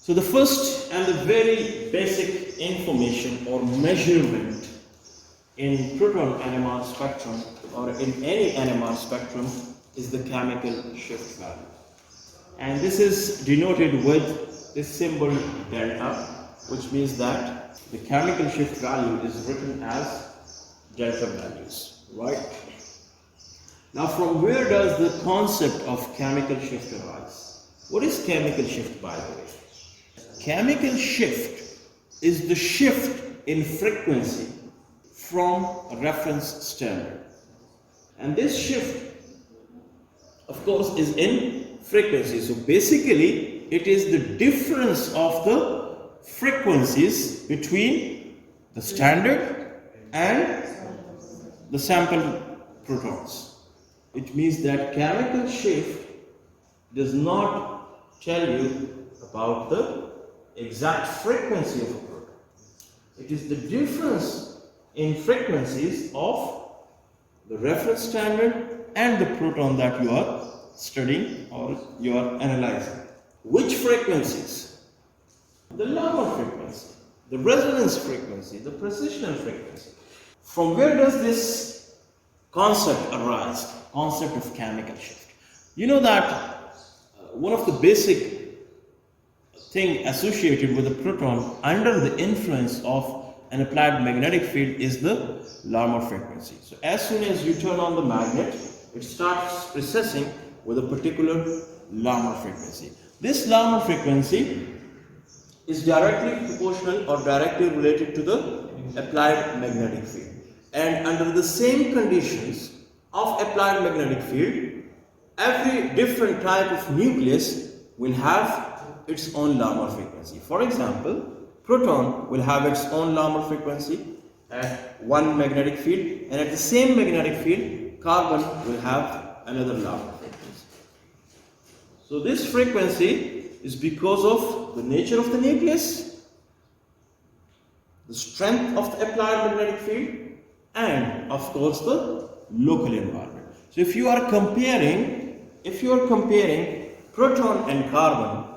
So the first and the very basic information or measurement in proton NMR spectrum or in any NMR spectrum is the chemical shift value. And this is denoted with this symbol delta, which means that the chemical shift value is written as delta values, right? Now, from where does the concept of chemical shift arise? What is chemical shift, by the way? Chemical shift is the shift in frequency from a reference standard. And this shift, of course, is in frequency. So basically, it is the difference of the frequencies between the standard and the sample protons. It means that chemical shift does not tell you about the exact frequency of a proton. It is the difference in frequencies of the reference standard and the proton that you are studying or you are analyzing. Which frequencies? The Larmor frequency, the resonance frequency, the precision frequency. From where does this concept arise? Concept of chemical shift. You know that one of the basic thing associated with a proton under the influence of an applied magnetic field is the Larmor frequency. So as soon as you turn on the magnet, it starts precessing with a particular Larmor frequency. This Larmor frequency is directly proportional or directly related to the applied magnetic field. And under the same conditions of applied magnetic field, every different type of nucleus will have its own Larmor frequency. For example, proton will have its own Larmor frequency at one magnetic field, and at the same magnetic field, carbon will have another Larmor frequency. So this frequency is because of the nature of the nucleus, the strength of the applied magnetic field, and of course the local environment. So if you are comparing proton and carbon,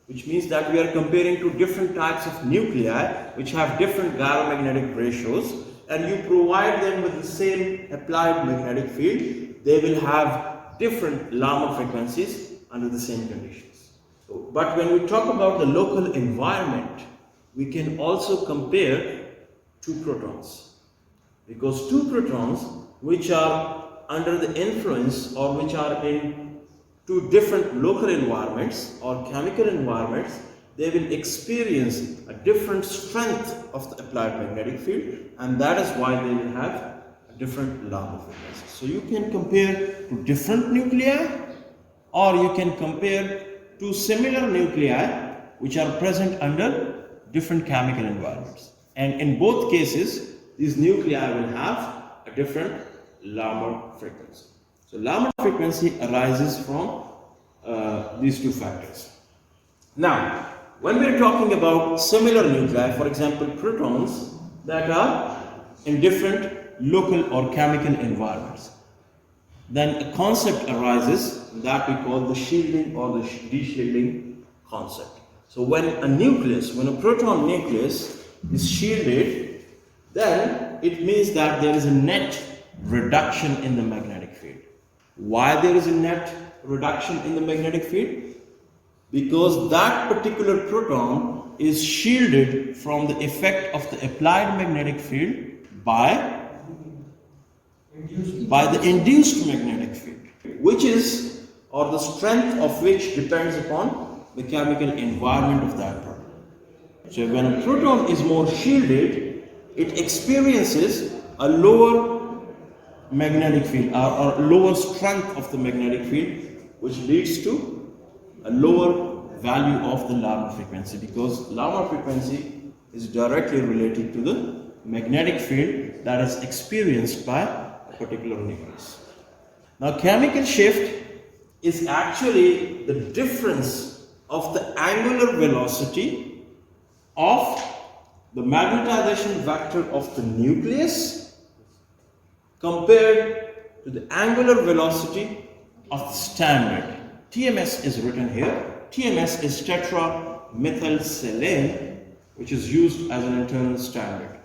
which means that we are comparing two different types of nuclei which have different gyromagnetic ratios, and you provide them with the same applied magnetic field, they will have different Larmor frequencies under the same conditions. But when we talk about the local environment, we can also compare two protons, because two protons which are under the influence or which are in two different local environments or chemical environments, they will experience a different strength of the applied magnetic field, and that is why they will have a different Larmor frequency. So you can compare two different nuclei, or you can compare two similar nuclei which are present under different chemical environments. And in both cases, these nuclei will have a different Larmor frequency. So Larmor frequency arises from these two factors. Now, when we are talking about similar nuclei, for example protons that are in different local or chemical environments, then a concept arises that we call the shielding or the de-shielding concept. So when a proton nucleus is shielded, then it means that there is a net reduction in the magnetic field. Why there is a net reduction in the magnetic field? Because that particular proton is shielded from the effect of the applied magnetic field by the induced magnetic field, which is, or the strength of which depends upon the chemical environment of that proton. So when a proton is more shielded, it experiences a lower magnetic field or lower strength of the magnetic field, which leads to a lower value of the Larmor frequency, because Larmor frequency is directly related to the magnetic field that is experienced by a particular nucleus. Now, chemical shift is actually the difference of the angular velocity of the magnetization vector of the nucleus compared to the angular velocity of the standard. TMS is written here. TMS is tetra methylselene, which is used as an internal standard.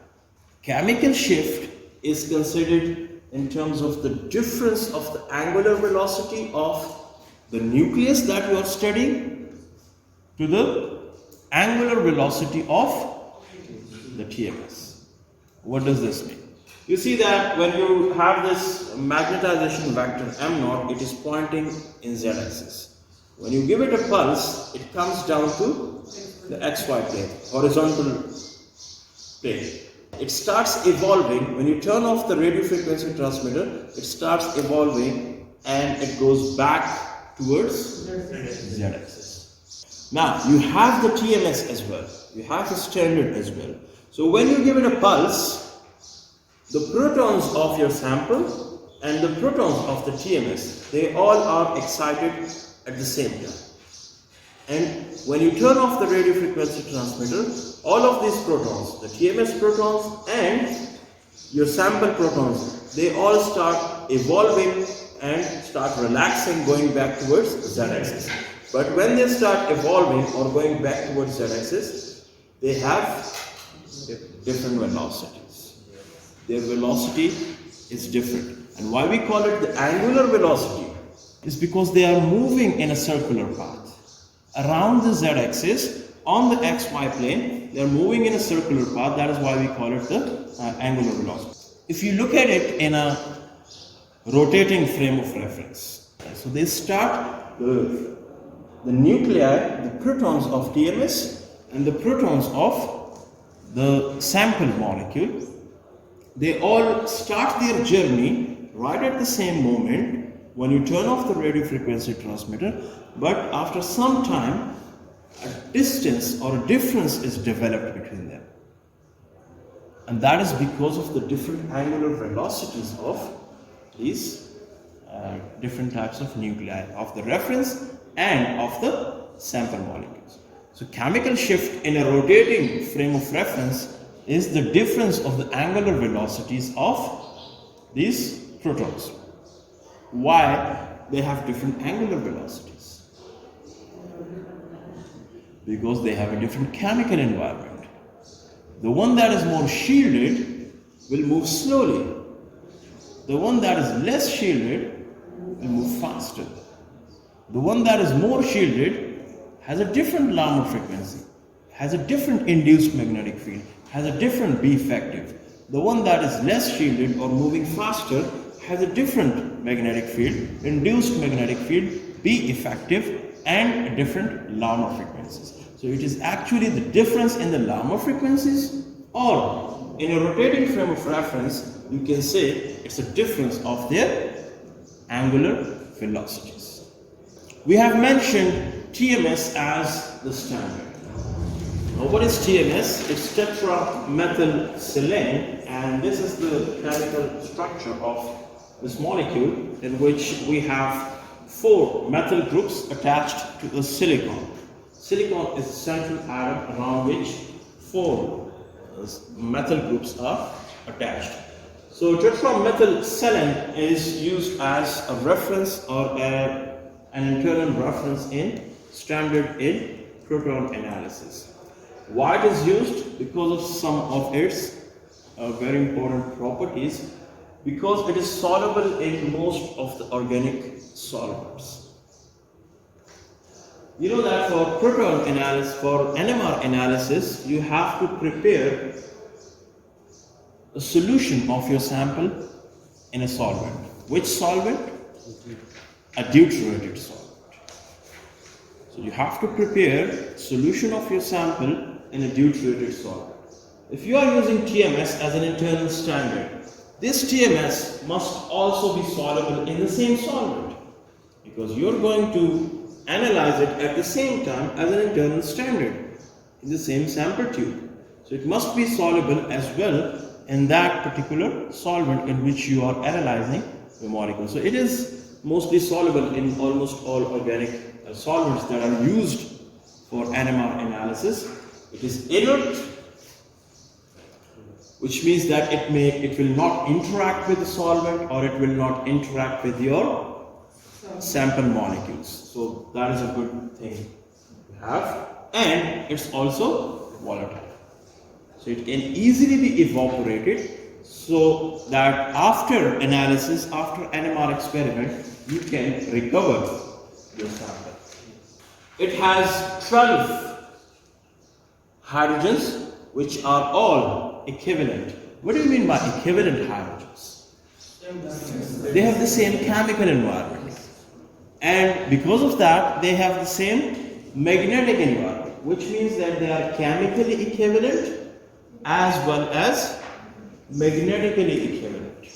Chemical shift is considered in terms of the difference of the angular velocity of the nucleus that you are studying to the angular velocity of the TMS. What does this mean? You see that when you have this magnetization vector m0, it is pointing in z-axis. When you give it a pulse, it comes down to the xy plane, horizontal plane. It starts evolving. When you turn off the radio frequency transmitter, it starts evolving and it goes back towards z-axis. Now, you have the TMS as well. You have the standard as well. So when you give it a pulse, the protons of your sample and the protons of the TMS, they all are excited at the same time. And when you turn off the radio frequency transmitter, all of these protons, the TMS protons and your sample protons, they all start evolving and start relaxing, going back towards z-axis. But when they start evolving or going back towards z-axis, they have different velocities. Their velocity is different. And why we call it the angular velocity is because they are moving in a circular path. Around the z-axis, on the xy plane, they are moving in a circular path. That is why we call it the angular velocity. If you look at it in a rotating frame of reference, so they start the nuclei, the protons of TMS and the protons of the sample molecule, they all start their journey right at the same moment when you turn off the radio frequency transmitter, but after some time, a distance or a difference is developed between them. And that is because of the different angular velocities of these different types of nuclei, of the reference and of the sample molecules. So chemical shift in a rotating frame of reference is the difference of the angular velocities of these protons. Why they have different angular velocities? Because they have a different chemical environment. The one that is more shielded will move slowly. The one that is less shielded will move faster. The one that is more shielded has a different Larmor frequency, has a different induced magnetic field, has a different B effective. The one that is less shielded or moving faster has a different magnetic field, induced magnetic field, B effective, and a different Larmor frequencies. So it is actually the difference in the Larmor frequencies, or in a rotating frame of reference, you can say it's a difference of their angular velocities. We have mentioned TMS as the standard. Now, what is TMS? It's tetramethylselene, and this is the chemical structure of this molecule, in which we have 4 methyl groups attached to a silicon. Silicon is the central atom around which 4 methyl groups are attached. So tetramethylselene is used as a reference or an internal reference in standard in proton analysis. Why it is used? Because of some of its very important properties, because it is soluble in most of the organic solvents. You know that for proton analysis, for NMR analysis, you have to prepare a solution of your sample in a solvent. Which solvent? A deuterated solvent. So you have to prepare solution of your sample in a deuterated solvent. If you are using TMS as an internal standard, this TMS must also be soluble in the same solvent, because you are going to analyze it at the same time as an internal standard in the same sample tube. So it must be soluble as well in that particular solvent in which you are analyzing the molecule. So it is mostly soluble in almost all organic solvents that are used for NMR analysis. It is inert, which means that it will not interact with the solvent, or it will not interact with your sample molecules. So that is a good thing to have. and it's also volatile. So it can easily be evaporated, so that after analysis, after NMR experiment, you can recover your sample. It has 12 hydrogens which are all equivalent. What do you mean by equivalent hydrogens? They have the same chemical environment, and because of that they have the same magnetic environment, which means that they are chemically equivalent as well as magnetically equivalent.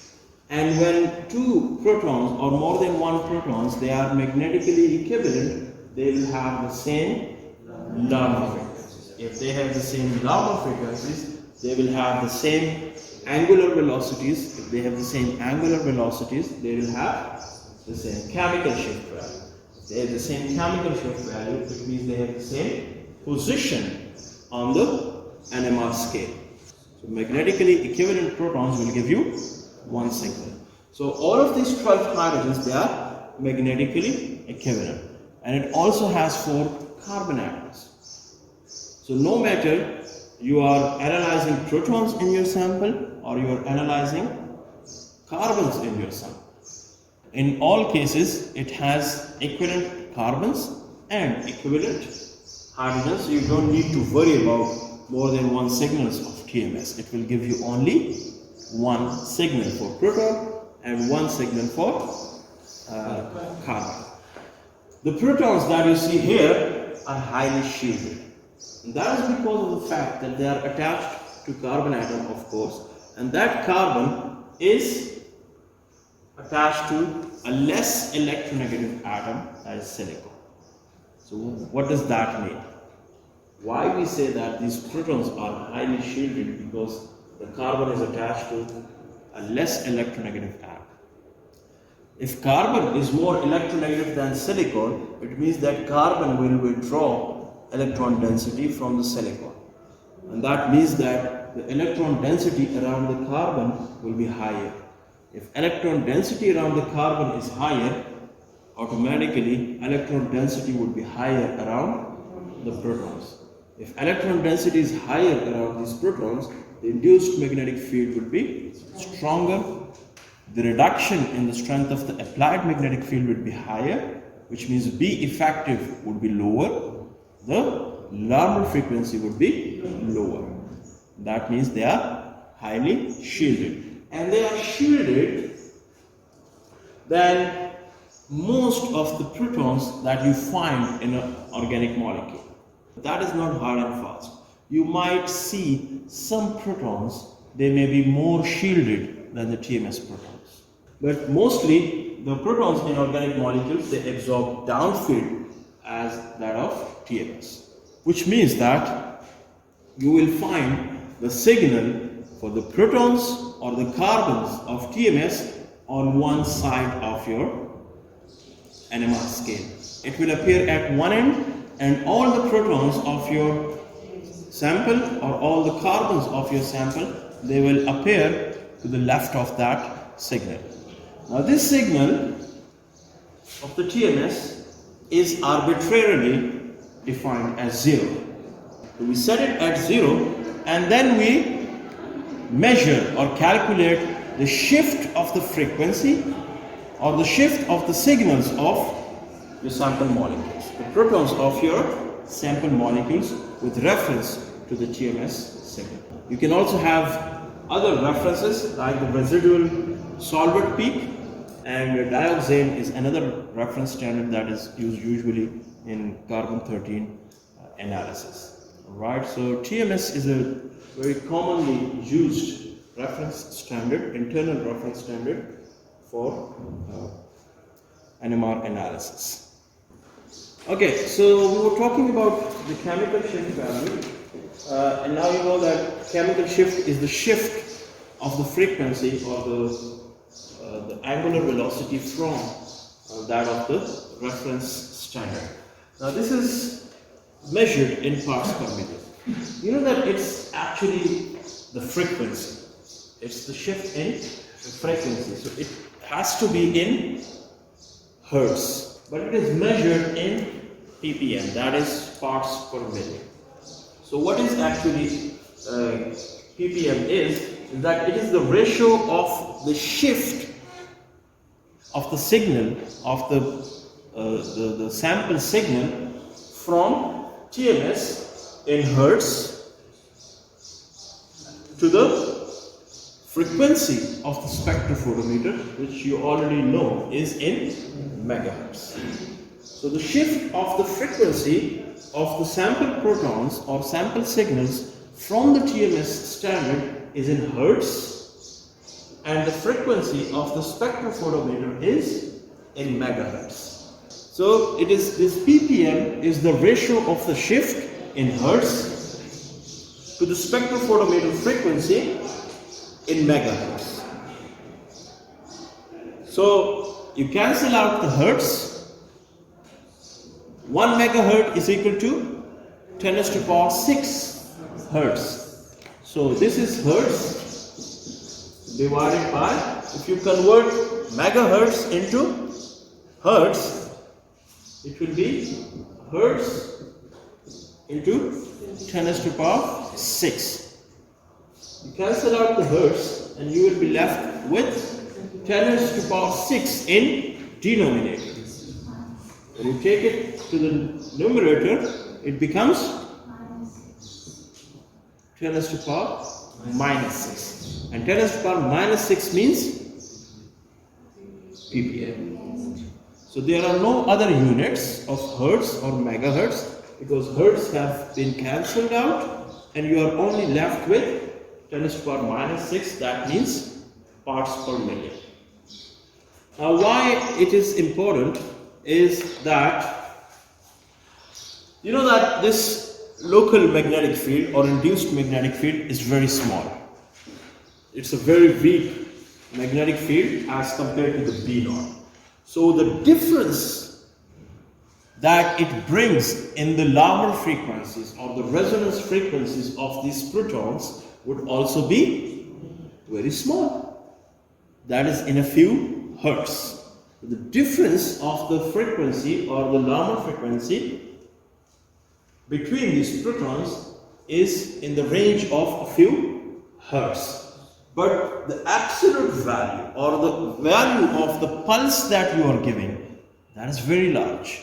And when two protons or more than one protons, they are magnetically equivalent, they will have the same Larmor frequencies. If they have the same Larmor frequencies, they will have the same angular velocities. If they have the same angular velocities, they will have the same chemical shift value. If they have the same chemical shift value, it means they have the same position on the NMR scale. So magnetically equivalent protons will give you one signal. So all of these 12 hydrogens, they are magnetically equivalent, and it also has 4 carbon atoms. So no matter you are analyzing protons in your sample or you are analyzing carbons in your sample, in all cases it has equivalent carbons and equivalent hydrogens. So you don't need to worry about more than one signals of TMS. It will give you only one signal for proton and one signal for carbon. The protons that you see here are highly shielded. And that is because of the fact that they are attached to carbon atom, of course, and that carbon is attached to a less electronegative atom, that is silicon. So what does that mean? Why we say that these protons are highly shielded? Because the carbon is attached to a less electronegative atom. If carbon is more electronegative than silicon, it means that carbon will withdraw electron density from the silicon. And that means that the electron density around the carbon will be higher. If electron density around the carbon is higher, automatically electron density would be higher around the protons. If electron density is higher around these protons, the induced magnetic field would be stronger. The reduction in the strength of the applied magnetic field would be higher, which means B effective would be lower. The Larmor frequency would be lower. That means they are highly shielded. And they are shielded than most of the protons that you find in an organic molecule. That is not hard and fast. You might see some protons, they may be more shielded than the TMS protons. But mostly the protons in organic molecules, they absorb downfield as that of TMS. Which means that you will find the signal for the protons or the carbons of TMS on one side of your NMR scale. It will appear at one end, and all the protons of your sample or all the carbons of your sample, they will appear to the left of that signal. Now this signal of the TMS is arbitrarily defined as 0. So we set it at 0, and then we measure or calculate the shift of the frequency or the shift of the signals of your sample molecules, the protons of your sample molecules with reference to the TMS signal. You can also have other references like the residual solvent peak, and dioxane is another reference standard that is used usually in carbon-13 analysis. Alright, so TMS is a very commonly used reference standard, internal reference standard for NMR analysis. Okay, so we were talking about the chemical shift value, and now you know that chemical shift is the shift of the frequency or the angular velocity from that of the reference standard. Now this is measured in parts per million. You know that it's actually the frequency. It's the shift in frequency. So it has to be in hertz, but it is measured in ppm, that is parts per million. So what is actually ppm is that it is the ratio of the shift of the signal of the sample signal from TMS in hertz to the frequency of the spectrophotometer, which you already know is in megahertz. So the shift of the frequency of the sample protons or sample signals from the TMS standard is in hertz, and the frequency of the spectrophotometer is in megahertz. So it is this ppm is the ratio of the shift in hertz to the spectrophotometer frequency in megahertz. So you cancel out the hertz. 1 megahertz is equal to 10 raised to the power 6 hertz. So this is hertz divided by, if you convert megahertz into hertz, it will be hertz into 10 raised to the power 6. You cancel out the hertz and you will be left with 10 raised to the power 6 in denominator. When you take it to the numerator, it becomes 10 raised to the power minus 6. And 10 raised to the power minus 6 means ppm. So there are no other units of hertz or megahertz, because hertz have been cancelled out and you are only left with 10 raised to the power minus 6, that means parts per million. Now why it is important is that you know that this local magnetic field or induced magnetic field is very small. It's a very weak magnetic field as compared to the B naught. So the difference that it brings in the lower frequencies or the resonance frequencies of these protons would also be very small. That is in a few hertz. The difference of the frequency or the lower frequency between these protons is in the range of a few hertz. But the absolute value or the value of the pulse that you are giving, that is very large.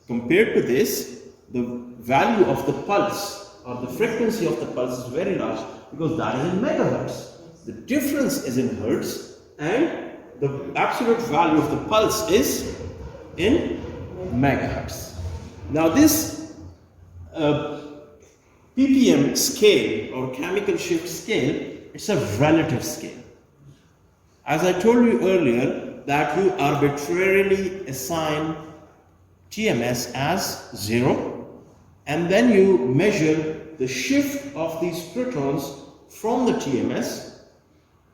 Compared to this, the value of the pulse or the frequency of the pulse is very large, because that is in megahertz. The difference is in hertz, and the absolute value of the pulse is in megahertz. Now this ppm scale or chemical shift scale, it's a relative scale. As I told you earlier, that you arbitrarily assign TMS as 0, and then you measure the shift of these protons from the TMS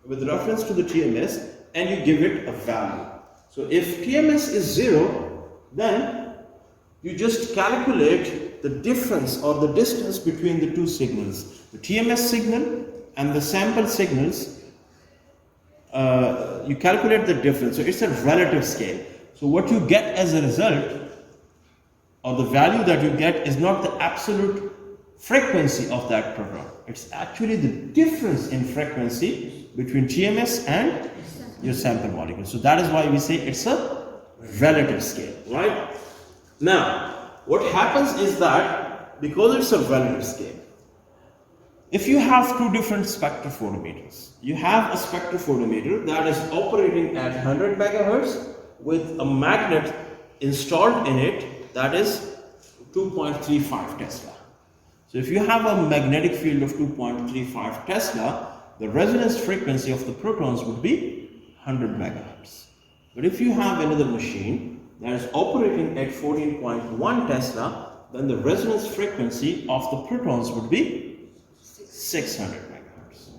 with reference to the TMS, and you give it a value. So if TMS is 0, then you just calculate the difference or the distance between the two signals, the TMS signal and the sample signals. You calculate the difference. So it's a relative scale. So what you get as a result, or the value that you get, is not the absolute frequency of that proton. It's actually the difference in frequency between TMS and your sample molecule. So that is why we say it's a relative scale, right? Now, what happens is that because it's a relative scale, if you have two different spectrophotometers, you have a spectrophotometer that is operating at 100 megahertz with a magnet installed in it that is 2.35 Tesla. So if you have a magnetic field of 2.35 Tesla, the resonance frequency of the protons would be 100 megahertz. But if you have another machine that is operating at 14.1 Tesla, then the resonance frequency of the protons would be 600 megahertz.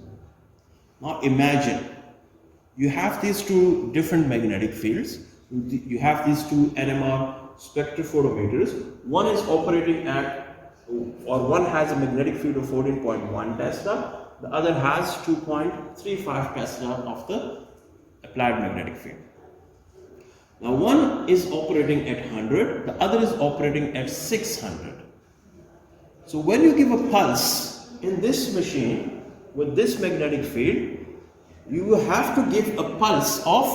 Now imagine you have these two different magnetic fields. You have these two NMR spectrophotometers. One is operating at, or one has a magnetic field of 14.1 Tesla. The other has 2.35 Tesla of the applied magnetic field. Now one is operating at 100, the other is operating at 600. So when you give a pulse in this machine with this magnetic field, you have to give a pulse of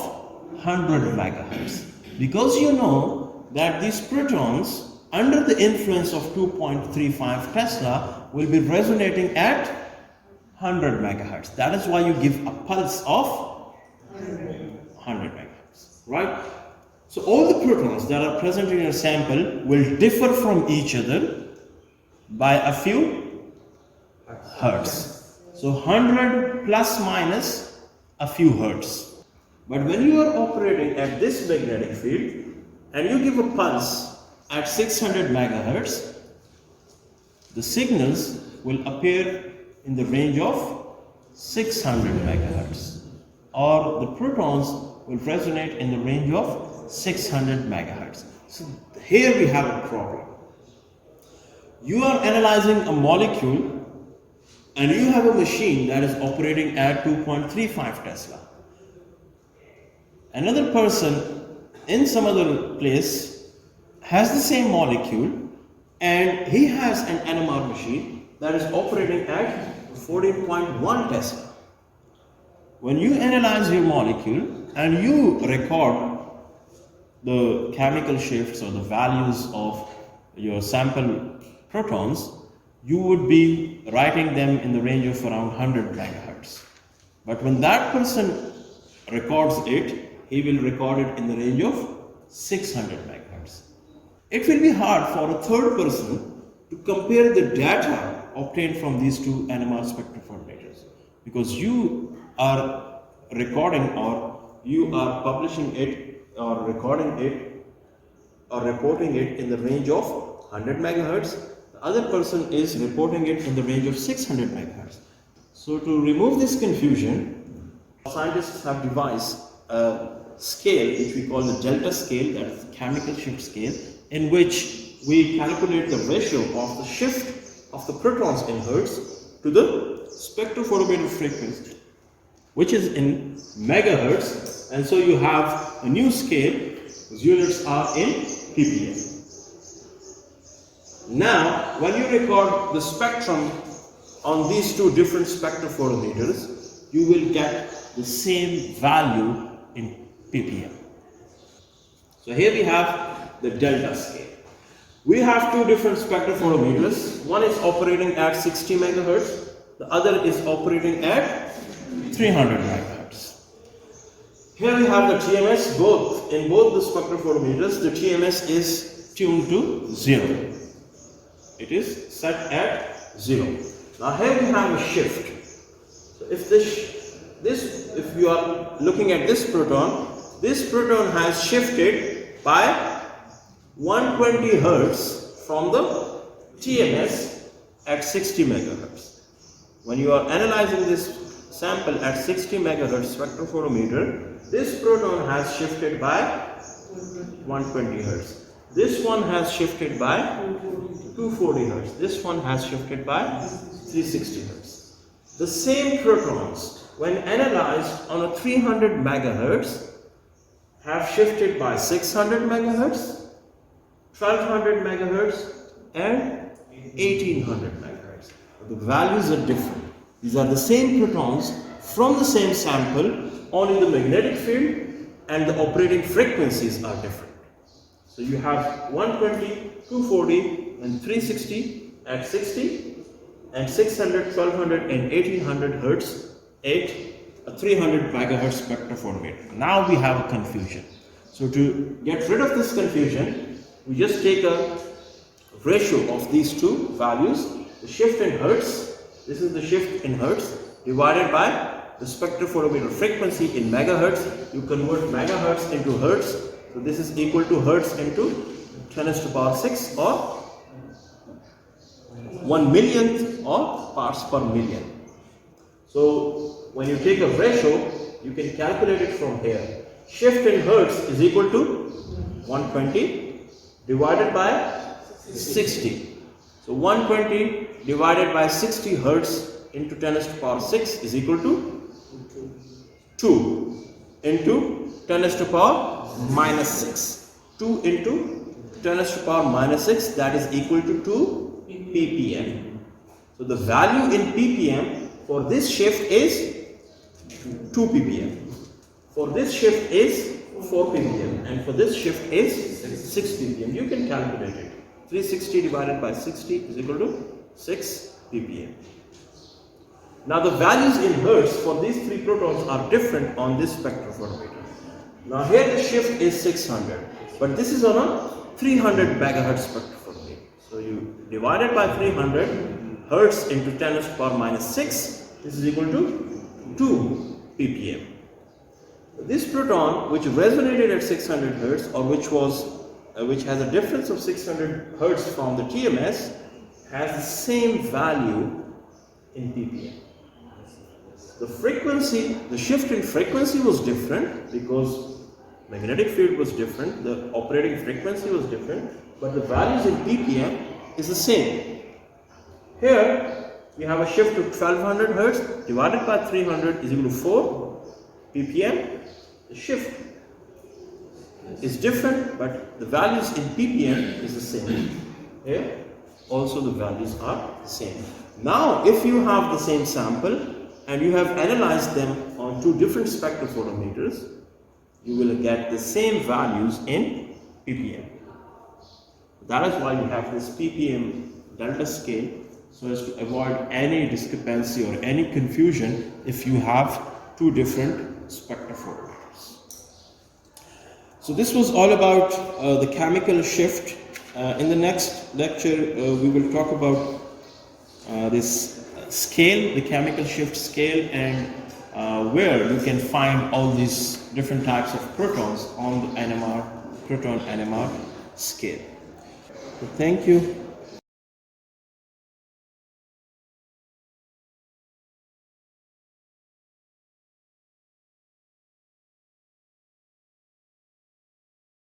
100 megahertz, because you know that these protons under the influence of 2.35 Tesla will be resonating at 100 megahertz. That is why you give a pulse of 100 megahertz, right? So all the protons that are present in your sample will differ from each other by a few hertz. So 100 plus minus a few hertz. But when you are operating at this magnetic field and you give a pulse at 600 megahertz, the signals will appear in the range of 600 megahertz, or the protons will resonate in the range of 600 megahertz. So here we have a problem. You are analyzing a molecule and you have a machine that is operating at 2.35 Tesla. Another person in some other place has the same molecule and he has an NMR machine that is operating at 14.1 Tesla. When you analyze your molecule and you record the chemical shifts or the values of your sample protons, you would be writing them in the range of around 100 megahertz. But when that person records it, he will record it in the range of 600 megahertz. It will be hard for a third person to compare the data obtained from these two NMR spectrophotometers, because you are recording or you are publishing it or recording it or reporting it in the range of 100 megahertz. The other person is reporting it in the range of 600 megahertz. So to remove this confusion, scientists have devised a scale which we call the delta scale, that is the chemical shift scale, in which we calculate the ratio of the shift of the protons in hertz to the spectrophotometer frequency, which is in megahertz, and so you have a new scale whose units are in ppm. Now, when you record the spectrum on these two different spectrophotometers, you will get the same value in ppm. So here we have the delta scale. We have two different spectrophotometers. One is operating at 60 megahertz, the other is operating at 300 megahertz. Here we have the TMS. In both the spectrophotometers, the TMS is tuned to 0. It is set at 0. Now here we have a shift. So if you are looking at this proton has shifted by 120 hertz from the TMS at 60 megahertz. When you are analyzing this sample at 60 megahertz spectrophotometer, this proton has shifted by 120 hertz. This one has shifted by 240 hertz. This one has shifted by 360 hertz. The same protons, when analyzed on a 300 megahertz, have shifted by 600 megahertz, 1200 megahertz, and 1800 megahertz. The values are different. These are the same protons from the same sample, only the magnetic field and the operating frequencies are different. So you have 120, 240, and 360 at 60, and 600, 1200, and 1800 hertz at a 300 megahertz spectrophotometer. Now we have a confusion. So to get rid of this confusion, we just take a ratio of these two values, the shift in hertz, this is the shift in hertz, divided by the spectrophotometer frequency in megahertz. You convert megahertz into hertz, so this is equal to hertz into 10 to the power 6 or 1 millionth or parts per million. So when you take a ratio, you can calculate it from here. Shift in hertz is equal to 120 divided by 60. So 120 divided by 60 hertz into 10 to the power 6 is equal to 2 into 10 to the power minus 6. 2 into 10 to the power minus 6, that is equal to 2 ppm. So the value in ppm for this shift is 2 ppm. For this shift is 4 ppm, and for this shift is 6 ppm. You can calculate it. 360 divided by 60 is equal to 6 ppm. Now the values in hertz for these three protons are different on this spectrophotometer. Now here the shift is 600, but this is on a 300 megahertz spectrophotometer. So you divide it by 300 hertz into 10 to the power minus 6. This is equal to 2 ppm. This proton, which resonated at 600 hertz, or which has a difference of 600 hertz from the TMS, has the same value in ppm. The frequency, the shift in frequency was different because magnetic field was different, the operating frequency was different, but the values in ppm is the same. Here we have a shift of 1200 hertz divided by 300 is equal to 4 ppm. The shift is different, but the values in ppm is the same. Here also the values are the same. Now if you have the same sample and you have analyzed them on two different spectrophotometers, you will get the same values in ppm. That is why we have this ppm delta scale, so as to avoid any discrepancy or any confusion if you have two different spectrophotometers. So this was all about the chemical shift. In the next lecture we will talk about this scale, the chemical shift scale, and where you can find all these different types of protons on the NMR, proton NMR scale. So thank you.